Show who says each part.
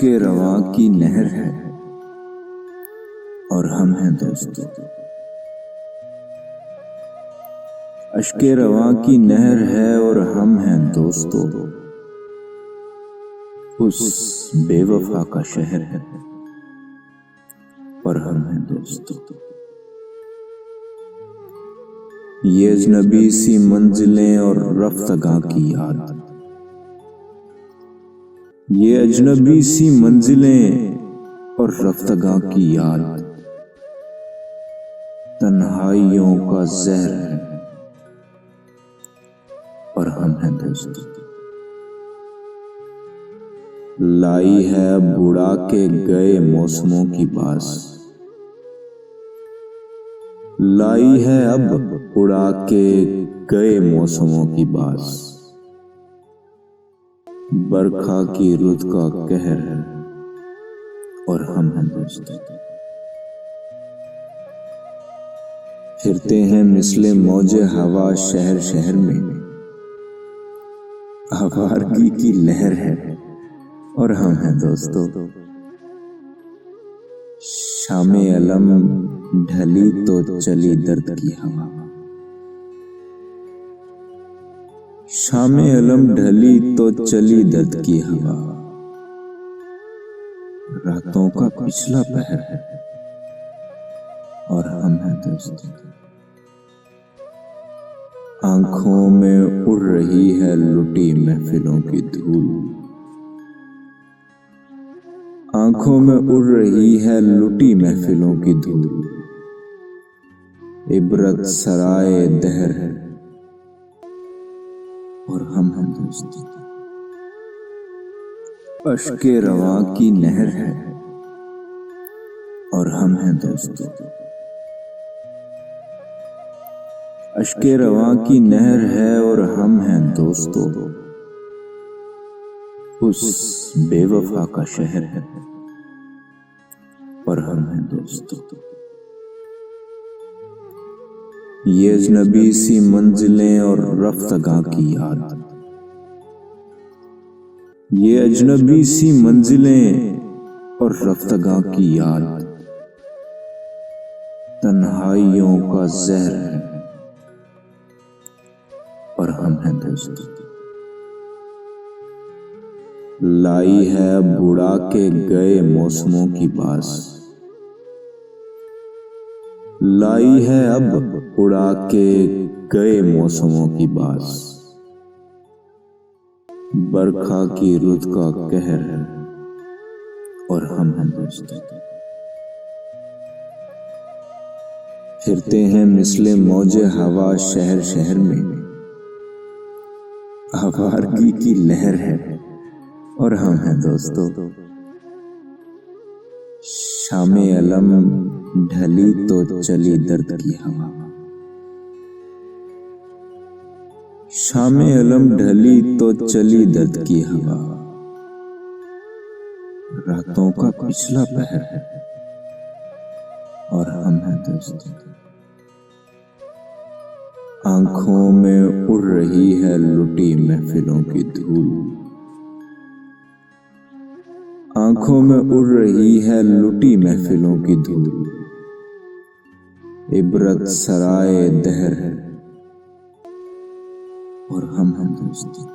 Speaker 1: अश्के रवां की नहर है और हम हैं दोस्तों। अश्के रवां की नहर है और हम हैं दोस्तों। उस बेवफा का शहर है और हम हैं दोस्तों। ये अजनबी सी मंजिलें और रफ्तगां की याद, ये अजनबी सी मंजिलें और रफ्तगां की याद, तन्हाइयों का जहर है और हम हैं दोस्तों। लाई है बुढ़ा के गए मौसमों की बास, लाई है अब उड़ा के गए मौसमों की बास, बरखा की रुत का कहर है और हम हैं दोस्तों। फिरते हैं मिसले मौजे हवा शहर शहर में, आवारगी की लहर है और हम हैं दोस्तों। शामे अलम ढली तो चली दर्द की हवा, शामे अलम ढली तो चली दर्द की हवा, रातों का पिछला पहर है और हम हैं दोस्तों। आंखों में उड़ रही है लुटी महफिलों की धूल, आंखों में उड़ रही है लुटी महफिलों की धूल, इबरत सराय दहर है और हम हैं दोस्तों। अश्के रवां की नहर है और हम हैं दोस्तों। अश्के रवां की नहर है और हम हैं दोस्तों। उस बेवफा का शहर है और हम हैं दोस्तों। ये अजनबी सी मंजिलें और रफ्तगां की याद, ये अजनबी सी मंजिलें और रफ्तगां की याद, तन्हाइयों का जहर है और हम हैं दोस्तों। लाई है बुढ़ा के गए मौसमों की बास, लाई है अब उड़ा के गए मौसमों की बास, बरखा की रुत का कहर है और हम हैं दोस्तों। फिरते हैं मिसले मौजे हवा शहर शहर में, आवारगी की लहर है और हम हैं दोस्तों। शामे अलम ढली तो चली दर्द की हवा, शामे अलम ढली तो चली दर्द की हवा, रातों का पिछला पहर है और हम हैं दोस्तों। आंखों में उड़ रही है लुटी महफिलों की धूल, आंखों में उड़ रही है लुटी महफिलों की धूल, इबरत सराय दहर है और हम हैं दोस्तों।